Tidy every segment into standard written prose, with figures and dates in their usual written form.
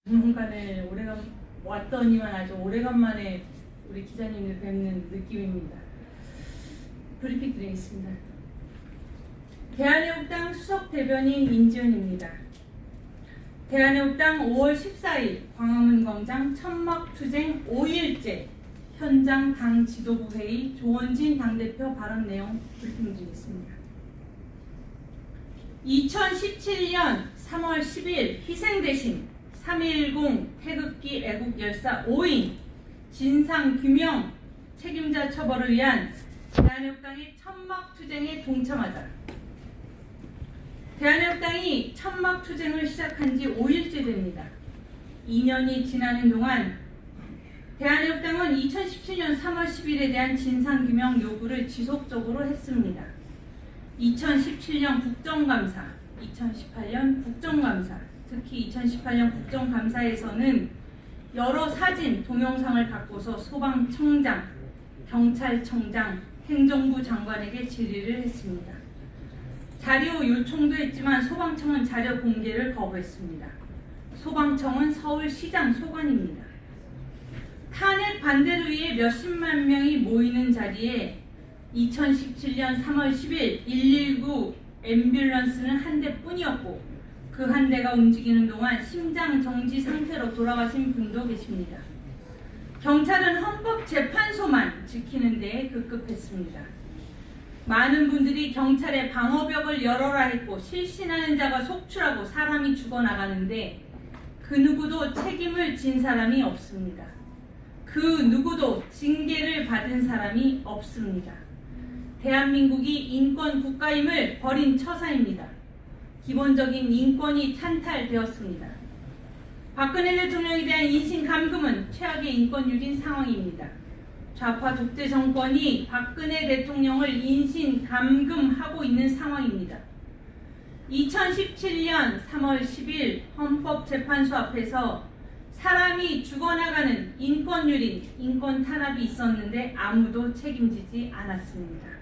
박물관을 왔더니만 아주 오래간만에 우리 기자님을 뵙는 느낌입니다. 브리핑 드리겠습니다. 대한애국당 수석대변인 인지은입니다. 대한애국당 5월 14일 광화문 광장 천막투쟁 5일째 현장 당 지도부 회의 조원진 당대표 발언 내용 브리핑 드리겠습니다. 2017년 3월 10일 희생되신 3.10 태극기 애국열사 5인 진상규명 책임자 처벌을 위한 대한애국당의 천막투쟁에 동참하자. 대한애국당이 천막투쟁을 시작한 지 5일째 됩니다. 2년이 지나는 동안 대한애국당은 2017년 3월 10일에 대한 진상규명 요구를 지속적으로 했습니다. 2017년 국정감사, 2018년 국정감사, 특히 2018년 국정감사에서는 여러 사진, 동영상을 갖고서 소방청장, 경찰청장, 행정부 장관에게 질의를 했습니다. 자료 요청도 했지만 소방청은 자료 공개를 거부했습니다. 소방청은 서울시장 소관입니다. 탄핵 반대를 위해 몇십만 명이 모이는 자리에 2017년 3월 10일 119 앰뷸런스는 한 대뿐이었고 그 한 대가 움직이는 동안 심장 정지 상태로 돌아가신 분도 계십니다. 경찰은 헌법재판소만 지키는 데에 급급했습니다. 많은 분들이 경찰의 방어벽을 열어라 했고 실신하는 자가 속출하고 사람이 죽어나가는데 그 누구도 책임을 진 사람이 없습니다. 그 누구도 징계를 받은 사람이 없습니다. 대한민국이 인권 국가임을 버린 처사입니다. 기본적인 인권이 찬탈되었습니다. 박근혜 대통령에 대한 인신감금은 최악의 인권유린 상황입니다. 좌파 독재 정권이 박근혜 대통령을 인신감금하고 있는 상황입니다. 2017년 3월 10일 헌법재판소 앞에서 사람이 죽어나가는 인권유린, 인권 탄압이 있었는데 아무도 책임지지 않았습니다.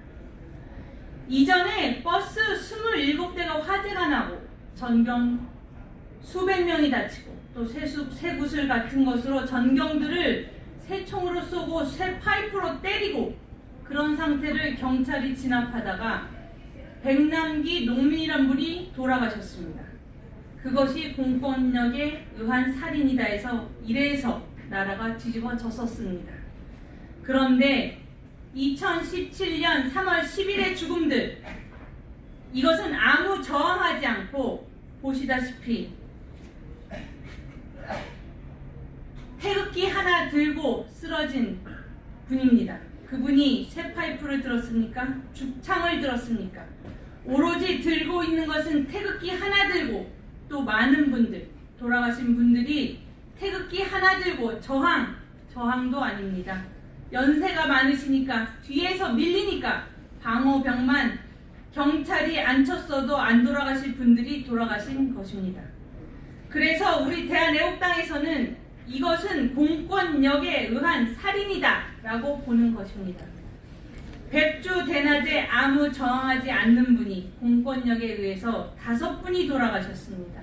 이전에 버스 27대가 화재가 나고 전경 수백 명이 다치고 또 쇠구슬 같은 것으로 전경들을 새총으로 쏘고 쇠 파이프로 때리고 그런 상태를 경찰이 진압하다가 백남기 농민이란 분이 돌아가셨습니다. 그것이 공권력에 의한 살인이다 해서 이래서 나라가 뒤집어졌었습니다. 그런데 2017년 3월 10일의 죽음들, 이것은 아무 저항하지 않고 보시다시피 태극기 하나 들고 쓰러진 분입니다. 그분이 쇠파이프를 들었습니까? 죽창을 들었습니까? 오로지 들고 있는 것은 태극기 하나 들고 또 많은 분들, 돌아가신 분들이 태극기 하나 들고 저항도 아닙니다. 연세가 많으시니까 뒤에서 밀리니까 방어벽만 경찰이 안 쳤어도 안 돌아가실 분들이 돌아가신 것입니다. 그래서 우리 대한애국당에서는 이것은 공권력에 의한 살인이다 라고 보는 것입니다. 백주 대낮에 아무 저항하지 않는 분이 공권력에 의해서 5분이 돌아가셨습니다.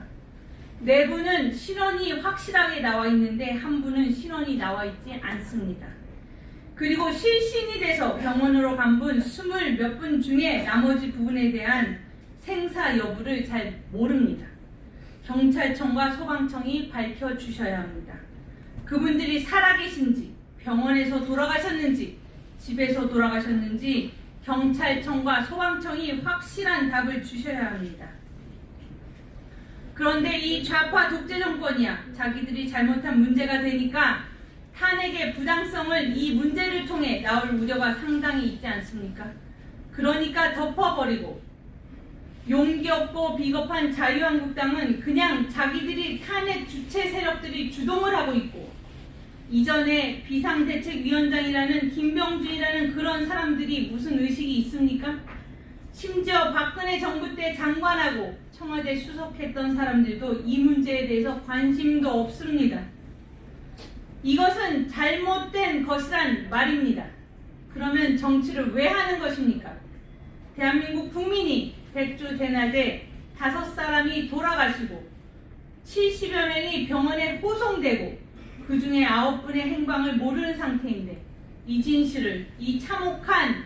4분은 신원이 확실하게 나와 있는데 1분은 신원이 나와 있지 않습니다. 그리고 실신이 돼서 병원으로 간 분 20몇 분 중에 나머지 부분에 대한 생사 여부를 잘 모릅니다. 경찰청과 소방청이 밝혀주셔야 합니다. 그분들이 살아계신지, 병원에서 돌아가셨는지, 집에서 돌아가셨는지 경찰청과 소방청이 확실한 답을 주셔야 합니다. 그런데 이 좌파 독재 정권이야 자기들이 잘못한 문제가 되니까 탄핵의 부당성을 이 문제를 통해 나올 우려가 상당히 있지 않습니까? 그러니까 덮어버리고 용기 없고 비겁한 자유한국당은 그냥 자기들이 탄핵 주체 세력들이 주동을 하고 있고 이전에 비상대책위원장이라는 김병준이라는 그런 사람들이 무슨 의식이 있습니까? 심지어 박근혜 정부 때 장관하고 청와대 수석했던 사람들도 이 문제에 대해서 관심도 없습니다. 이것은 잘못된 것이란 말입니다. 그러면 정치를 왜 하는 것입니까? 대한민국 국민이 백주 대낮에 5사람이 돌아가시고 70여 명이 병원에 호송되고 그 중에 9분의 행방을 모르는 상태인데 이 진실을, 이 참혹한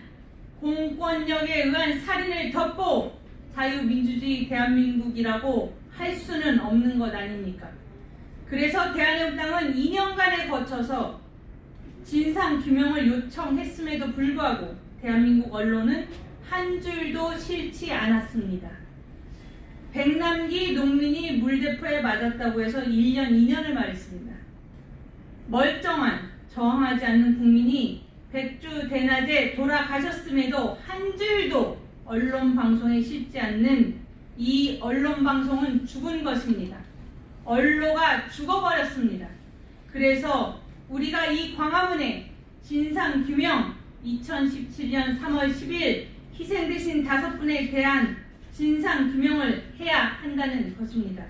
공권력에 의한 살인을 덮고 자유민주주의 대한민국이라고 할 수는 없는 것 아닙니까? 그래서 대한애국당은 2년간에 거쳐서 진상규명을 요청했음에도 불구하고 대한민국 언론은 한 줄도 싫지 않았습니다. 백남기 농민이 물대포에 맞았다고 해서 1년, 2년을 말했습니다. 멀쩡한, 저항하지 않는 국민이 백주 대낮에 돌아가셨음에도 한 줄도 언론 방송에 실지 않는 이 언론 방송은 죽은 것입니다. 언로가 죽어버렸습니다. 그래서 우리가 이 광화문에 진상규명 2017년 3월 10일 희생되신 5분에 대한 진상규명을 해야 한다는 것입니다.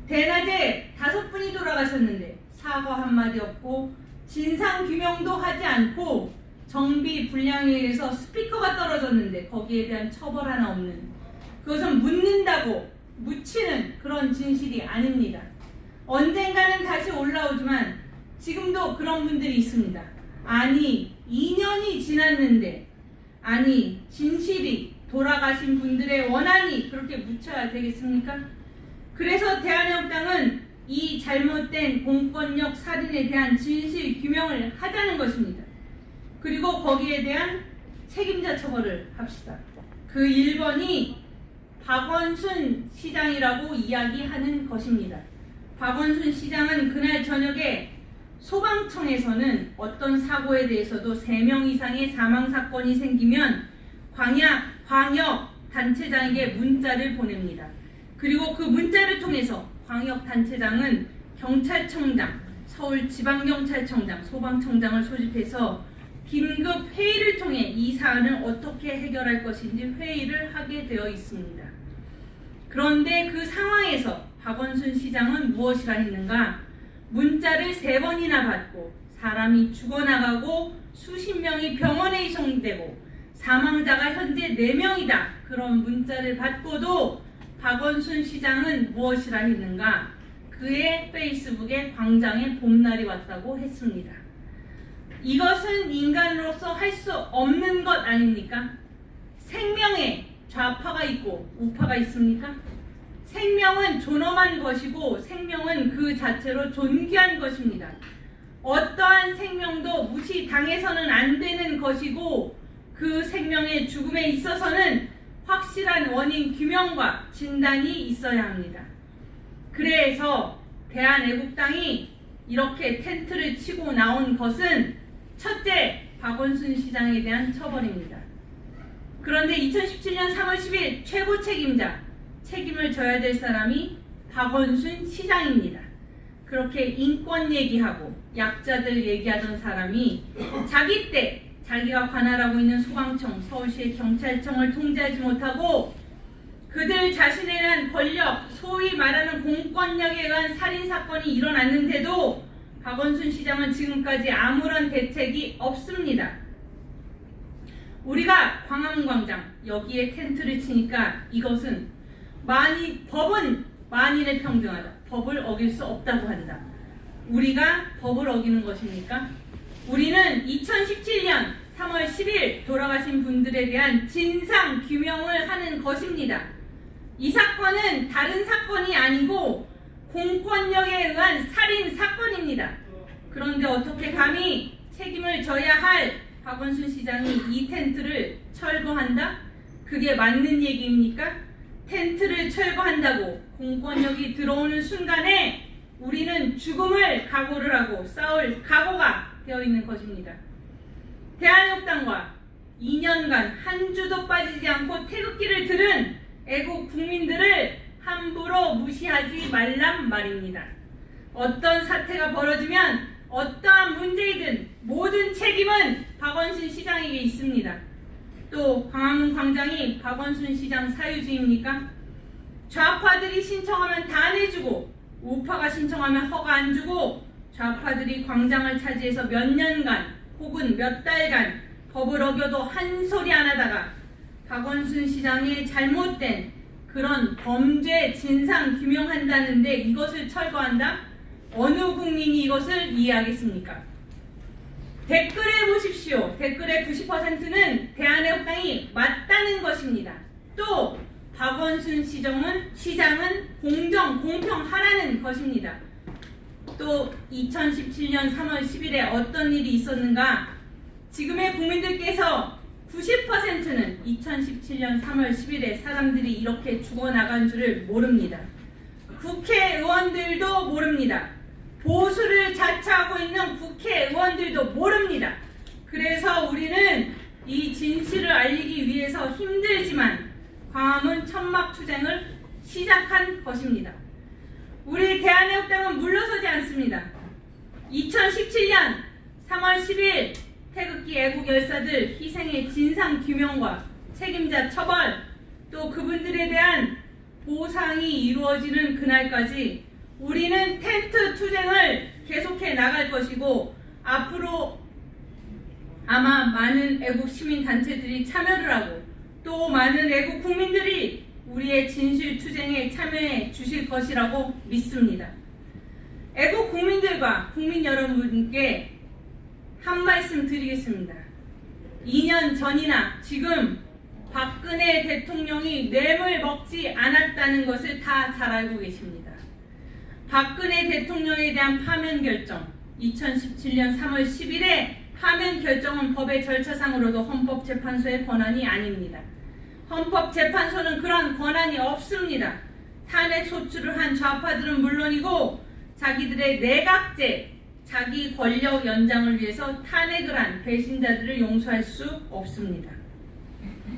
대낮에 5분이 돌아가셨는데 사과 한마디 없고 진상규명도 하지 않고 정비 불량에 의해서 스피커가 떨어졌는데 거기에 대한 처벌 하나 없는, 그것은 묻는다고 묻히는 그런 진실이 아닙니다. 언젠가는 다시 올라오지만 지금도 그런 분들이 있습니다. 아니 2년이 지났는데, 아니 진실이, 돌아가신 분들의 원한이 그렇게 묻혀야 되겠습니까? 그래서 대한애국당은 이 잘못된 공권력 살인에 대한 진실 규명을 하자는 것입니다. 그리고 거기에 대한 책임자 처벌을 합시다. 그 1번이 박원순 시장이라고 이야기하는 것입니다. 박원순 시장은 그날 저녁에 소방청에서는 어떤 사고에 대해서도 3명 이상의 사망사건이 생기면 광역단체장에게 문자를 보냅니다. 그리고 그 문자를 통해서 광역단체장은 경찰청장, 서울지방경찰청장, 소방청장을 소집해서 긴급 회의를 통해 이 사안을 어떻게 해결할 것인지 회의를 하게 되어 있습니다. 그런데 그 상황에서 박원순 시장은 무엇이라 했는가? 문자를 3번이나 받고 사람이 죽어나가고 수십 명이 병원에 이송되고 사망자가 현재 4명이다. 그런 문자를 받고도 박원순 시장은 무엇이라 했는가? 그의 페이스북에 광장에 봄날이 왔다고 했습니다. 이것은 인간으로서 할 수 없는 것 아닙니까? 생명에 좌파가 있고 우파가 있습니까? 생명은 존엄한 것이고 생명은 그 자체로 존귀한 것입니다. 어떠한 생명도 무시당해서는 안 되는 것이고 그 생명의 죽음에 있어서는 확실한 원인 규명과 진단이 있어야 합니다. 그래서 대한애국당이 이렇게 텐트를 치고 나온 것은 첫째, 박원순 시장에 대한 처벌입니다. 그런데 2017년 3월 10일 최고 책임자, 책임을 져야 될 사람이 박원순 시장입니다. 그렇게 인권 얘기하고 약자들 얘기하던 사람이 자기 때 자기가 관할하고 있는 소방청, 서울시의 경찰청을 통제하지 못하고 그들 자신에 대한 권력, 소위 말하는 공권력에 의한 살인사건이 일어났는데도 박원순 시장은 지금까지 아무런 대책이 없습니다. 우리가 광화문 광장 여기에 텐트를 치니까 이것은 법은 만인의 평등하다. 법을 어길 수 없다고 한다. 우리가 법을 어기는 것입니까? 우리는 2017년 3월 10일 돌아가신 분들에 대한 진상 규명을 하는 것입니다. 이 사건은 다른 사건이 아니고 공권력에 의한 살인 사건입니다. 그런데 어떻게 감히 책임을 져야 할 박원순 시장이 이 텐트를 철거한다? 그게 맞는 얘기입니까? 텐트를 철거한다고 공권력이 들어오는 순간에 우리는 죽음을 각오를 하고 싸울 각오가 되어 있는 것입니다. 대한애국당과 2년간 한 주도 빠지지 않고 태극기를 들은 애국 국민들을 함부로 무시하지 말란 말입니다. 어떤 사태가 벌어지면 어떠한 문제이든 모든 책임은 박원순 시장에게 있습니다. 또 광화문 광장이 박원순 시장 사유지입니까? 좌파들이 신청하면 다 내주고 우파가 신청하면 허가 안 주고 좌파들이 광장을 차지해서 몇 년간 혹은 몇 달간 법을 어겨도 한 소리 안 하다가 박원순 시장의 잘못된 그런 범죄 진상 규명한다는데 이것을 철거한다? 어느 국민이 이것을 이해하겠습니까? 댓글에 보십시오. 댓글의 90%는 대한애국당이 맞다는 것입니다. 또 박원순 시장은 공정, 공평하라는 것입니다. 또 2017년 3월 10일에 어떤 일이 있었는가? 지금의 국민들께서 90%는 2017년 3월 10일에 사람들이 이렇게 죽어나간 줄을 모릅니다. 국회의원들도 모릅니다. 보수를 자처하고 있는 국회의원들도 모릅니다. 그래서 우리는 이 진실을 알리기 위해서 힘들지만 광화문 천막투쟁을 시작한 것입니다. 우리 대한애국당은 물러서지 않습니다. 2017년 3월 10일 태극기 애국 열사들 희생의 진상 규명과 책임자 처벌, 또 그분들에 대한 보상이 이루어지는 그날까지 우리는 텐트 투쟁을 계속해 나갈 것이고, 앞으로 아마 많은 애국 시민 단체들이 참여를 하고 또 많은 애국 국민들이 우리의 진실 투쟁에 참여해 주실 것이라고 믿습니다. 애국 국민들과 국민 여러분께 한 말씀 드리겠습니다. 2년 전이나 지금 박근혜 대통령이 뇌물 먹지 않았다는 것을 다 잘 알고 계십니다. 박근혜 대통령에 대한 파면 결정, 2017년 3월 10일에 파면 결정은 법의 절차상으로도 헌법재판소의 권한이 아닙니다. 헌법재판소는 그런 권한이 없습니다. 탄핵 소추를 한 좌파들은 물론이고 자기들의 내각제, 자기 권력 연장을 위해서 탄핵을 한 배신자들을 용서할 수 없습니다.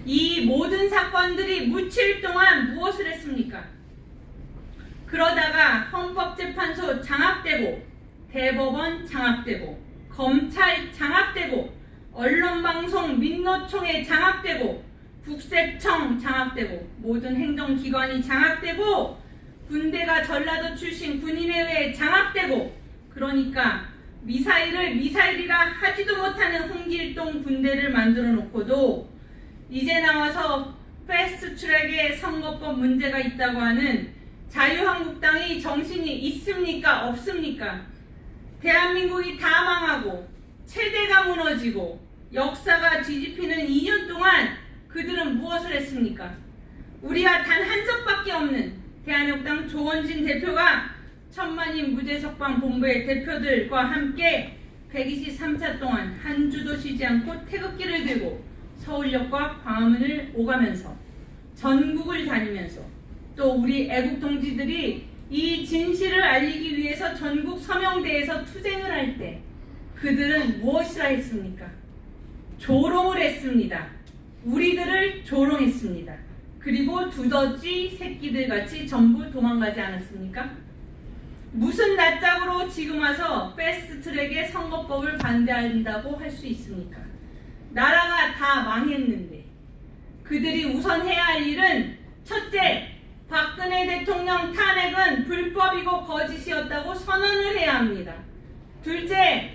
이 모든 사건들이 묻힐 동안 무엇을 했습니까? 그러다가 헌법재판소 장악되고, 대법원 장악되고, 검찰 장악되고, 언론방송 민노총회 장악되고, 국세청 장악되고, 모든 행정기관이 장악되고, 군대가 전라도 출신 군인회에 장악되고, 그러니까 미사일을 미사일이라 하지도 못하는 홍길동 군대를 만들어 놓고도 이제 나와서 패스트트랙에 선거법 문제가 있다고 하는 자유한국당이 정신이 있습니까? 없습니까? 대한민국이 다 망하고 체제가 무너지고 역사가 뒤집히는 2년 동안 그들은 무엇을 했습니까? 우리가 단 한 석밖에 없는 대한애국당 조원진 대표가 천만인 무죄석방 본부의 대표들과 함께 123차 동안 한 주도 쉬지 않고 태극기를 들고 서울역과 광화문을 오가면서 전국을 다니면서 또 우리 애국 동지들이 이 진실을 알리기 위해서 전국 서명대에서 투쟁을 할 때 그들은 무엇이라 했습니까? 조롱을 했습니다. 우리들을 조롱했습니다. 그리고 두더지 새끼들 같이 전부 도망가지 않았습니까? 무슨 낯짝으로 지금 와서 패스트트랙의 선거법을 반대한다고 할 수 있습니까? 나라가 다 망했는데 그들이 우선 해야 할 일은 첫째, 박근혜 대통령 탄핵은 불법이고 거짓이었다고 선언을 해야 합니다. 둘째,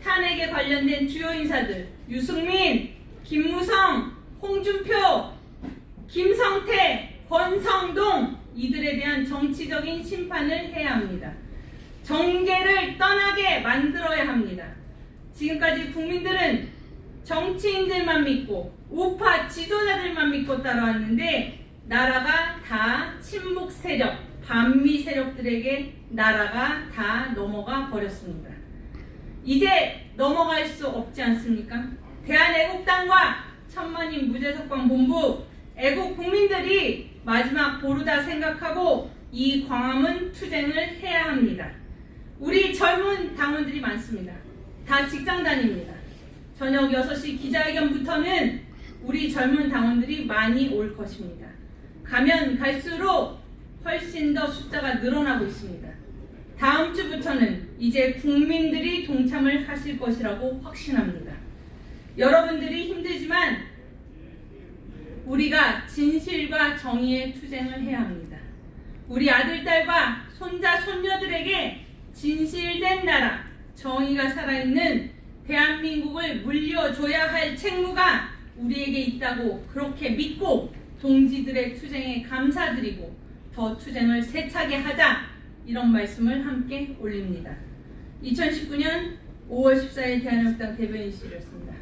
탄핵에 관련된 주요 인사들 유승민, 김무성, 홍준표, 김성태, 권성동 이들에 대한 정치적인 심판을 해야 합니다. 정계를 떠나게 만들어야 합니다. 지금까지 국민들은 정치인들만 믿고 우파 지도자들만 믿고 따라왔는데 나라가 다 친북 세력, 반미 세력들에게 나라가 다 넘어가 버렸습니다. 이제 넘어갈 수 없지 않습니까? 대한애국당과 천만인 무죄석방 본부, 애국 국민들이 마지막 보루다 생각하고 이 광화문 투쟁을 해야 합니다. 우리 젊은 당원들이 많습니다. 다 직장 다닙니다. 저녁 6시 기자회견부터는 우리 젊은 당원들이 많이 올 것입니다. 가면 갈수록 훨씬 더 숫자가 늘어나고 있습니다. 다음 주부터는 이제 국민들이 동참을 하실 것이라고 확신합니다. 여러분들이 힘들지만 우리가 진실과 정의의 투쟁을 해야 합니다. 우리 아들, 딸과 손자, 손녀들에게 진실된 나라, 정의가 살아있는 대한민국을 물려줘야 할 책무가 우리에게 있다고 그렇게 믿고 동지들의 투쟁에 감사드리고 더 투쟁을 세차게 하자, 이런 말씀을 함께 올립니다. 2019년 5월 14일 대한민국당 대변인실이었습니다.